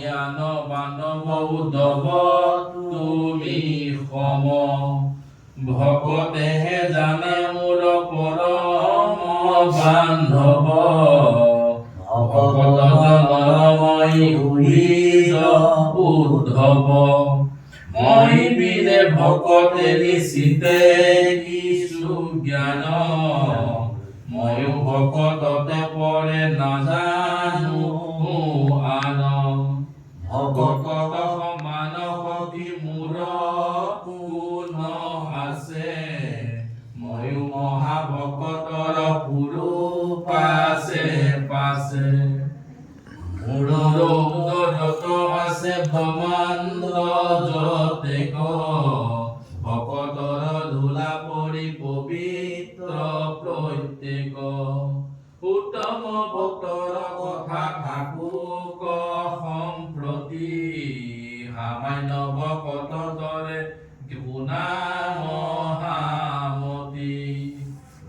জ্ঞান বান্ধৱ উদ্ধৱ তুমি সম ভকতেহে জানে মোৰ পৰম বান্ধৱ ভকত জনময় সুহৃদ উদ্ধৱ মই বিনে ভকতে নিশ্চিতে কিছু জ্ঞান ময়ো ভকততে পৰে নাজানো আন ভকত সমান সখী মোৰ কোন আছে ময়ো মহাভকতৰ পুৰু পাছে পাছে মোৰ যত আছে ব্ৰহ্মাণ্ড যতে ভকতৰ ধূলা পৰি পবিত্ৰ প্ৰত্যেক উত্তম ভক্তৰ কথা থাকুক সম্প্ৰতি সামান্য ভকত দৰে গুণা মহামতি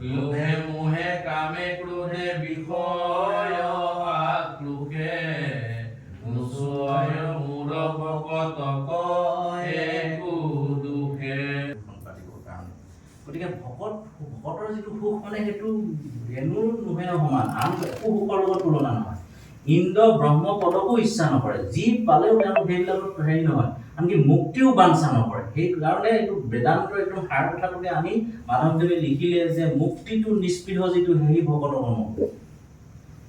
লোভে মোহে কামে ক্ৰোধে বিষয় আক্ৰোশে নোচোৱায় মোৰ ভকতক একো দুখে। গতিকে ভকতৰ যিটো সুখ মানে সেইটো ৰেণুৰ নোহেনৰ সমান আন একো সুখৰ লগত তুলনা নহয়। ইন্দ্ৰ ব্ৰহ্ম পদকো ইচ্ছা নকৰে, যি পালেও তেওঁলোক সেইবিলাকত হেৰি নহয়, আনকি মুক্তিও বাঞ্ছা নকৰে। সেইকাৰণে এইটো বেদান্তৰ একদম সাৰ কথাটোকে আমি মাধৱদেৱে লিখিলে যে মুক্তিটো নিস্পৃহ যিটো সেই ভকতৰ অনুভৱ,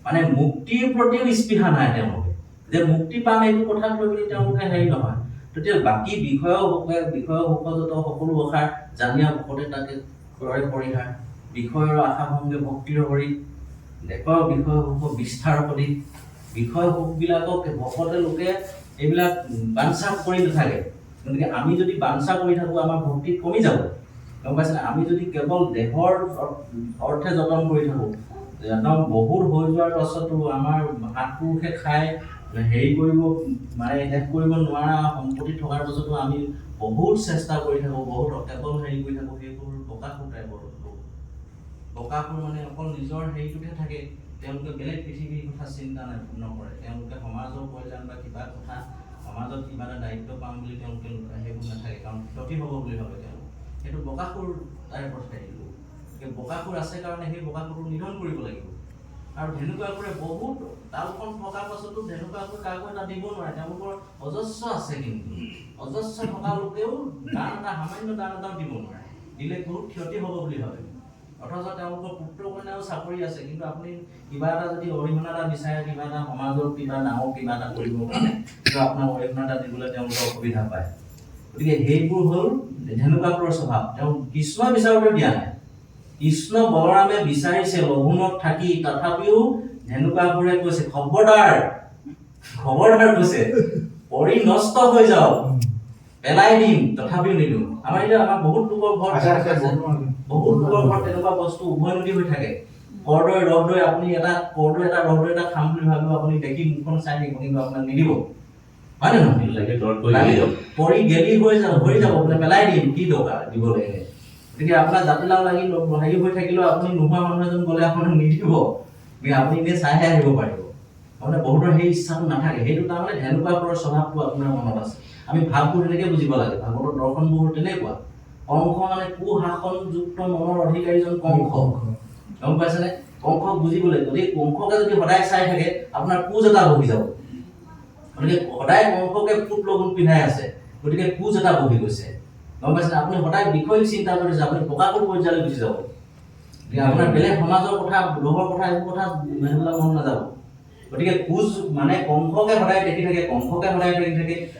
মানে মুক্তিৰ প্ৰতিও স্পৃহা নাই তেওঁলোকে, যে মুক্তি পাম এইটো কথাক লৈ পিনি তেওঁলোকে হেৰি নহয়। তেতিয়া বাকী বিষয়ৰ সুখযত সকলো অসাৰ জানিয়া ভকতে তাকে কৰে পৰিহাৰ, বিষয়ৰ আশা ভংগে ভক্তিৰ হৰি, দেশৰ বিষয় সুখ বিস্তাৰ কৰি বিষয় সুখবিলাকক ভকতে লোকে এইবিলাক বাঞ্ছা কৰি নাথাকে। গতিকে আমি যদি বাঞ্ছা কৰি থাকোঁ আমাৰ ভক্তি কমি যাব, গম পাইছেনে? আমি যদি কেৱল দেহৰ অৰ্থে যতন কৰি থাকোঁ, একদম বহুত হৈ যোৱাৰ পাছতো আমাৰ হাত পুৰুষে খাই হেৰি কৰিব মানে শেষ কৰিব নোৱাৰা সম্পত্তি থকাৰ পাছতো আমি বহুত চেষ্টা কৰি থাকোঁ, বহুত কেৱল হেৰি কৰি থাকোঁ, সেইবোৰ বকাসুৰ টাইপৰ লোক। বকাসুৰ মানে অকল নিজৰ হেৰিটোতে থাকে, তেওঁলোকে বেলেগ পৃথিৱীৰ কথা চিন্তা নকৰে, তেওঁলোকে সমাজৰ কল্যাণ বা কিবা কথা সমাজত কিবা এটা দায়িত্ব পাম বুলি তেওঁলোকে সেইবোৰ নাথাকে, কাৰণ ক্ষতি হ'ব বুলি ভাবে তেওঁলোক। সেইটো বকাসুৰ টাইপৰ হেৰি। বকাসুৰ আছে কাৰণে সেই বকাসুৰটো নিধন কৰিব লাগিব। আৰু ধেনুকাসুৰে বহুত তালখন থকাৰ পাছতো ধেনুকাসুৰ কাকো এটা দিব নোৱাৰে, তেওঁলোকৰ অজস্ৰ আছে, কিন্তু অজস্ৰ থকা লোকেও দান এটা সামান্য দান এটাও দিব নোৱাৰে, দিলে বহুত ক্ষতি হ'ব বুলি ভাবে। অথচ তেওঁলোকৰ পুত্ৰ কন্যাও চাকৰি আছে, কিন্তু আপুনি কিবা এটা যদি অৰিহণা এটা বিচাৰে, কিবা এটা সমাজৰ কিবা ডাঙৰ কিবা এটা কৰিবৰ কাৰণে, কিন্তু আপোনাক অৰিহণা এটা দিবলৈ তেওঁলোকে অসুবিধা পায়। গতিকে সেইবোৰ হ'ল ধেনুকাসুৰৰ স্বভাৱ। তেওঁ কৃষ্ণ বিচাৰোতে দিয়া নাই, কৃষ্ণ বলৰামে বিচাৰিছে লঘুণত থাকি, তথাপিও ধেনুকাসুৰে কৈছে খবৰদাৰ কৈছে পৰি নষ্ট হৈ যাওক, পেলাই দিম, তথাপিও নিদিওঁ। আমাৰ এতিয়া আমাৰ বহুত লোকৰ ঘৰত তেনেকুৱা বস্তু উভৈনদী হৈ থাকে। কৰদৈ ৰহদৈ আপুনি এটা কৰদৈ এটা ৰহদৈ এটা খাম বুলি ভাবিব, আপুনি দেখি মুখখন চাই দিব, কিন্তু আপোনাক নিদিব, হয় নে নহয়? পৰি গেলি হৈ যাব বোলে পেলাই দিম, কি দৰকাৰ দিব লাগে। গতিকে আপোনাৰ জাতিলাও লাগি হেৰি হৈ থাকিলেও আপুনি নোহোৱা মানুহ এজন গ'লে আপোনাক নিদিব, আপুনি এনেই চাইহে আহিব পাৰিব। মানে বহুতৰ সেই ইচ্ছাটো নাথাকে, সেইটো তাৰমানে ধেনুকাসুৰৰ স্বভাৱটো আপোনাৰ মনত আছে। আমি ভাৱবোৰ তেনেকৈ বুজিব লাগে, ভাগৱতৰ দৰ্শনবোৰ তেনেকুৱা। কংস মানে কুশাসনযুক্ত মনৰ অধিকাৰীজন কংস, গম পাইছেনে? কংসক বুজিব লাগিব। গতিকে কংসকে যদি সদায় চাই থাকে, আপোনাৰ কোজ এটা বহি যাব। গতিকে সদায় কংসকে ফুট লগুণ পিন্ধাই আছে, গতিকে কোজ এটা বহি গৈছে, গম পাইছেনে? আপুনি সদায় বিষয় চিন্তা কৰিছে, আপুনি বকাসুৰ পৰ্যায়লৈ গুচি যাব। আপোনাৰ বেলেগ সমাজৰ কথা, লোভৰ কথা, এইবোৰ কথা সেইবিলাক মন নাযাব। গতিকে কোজ মানে কংসকে সদায় দেখি থাকে,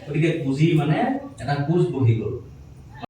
গতিকে কোজি মানে এটা কোজ বহি গ'ল।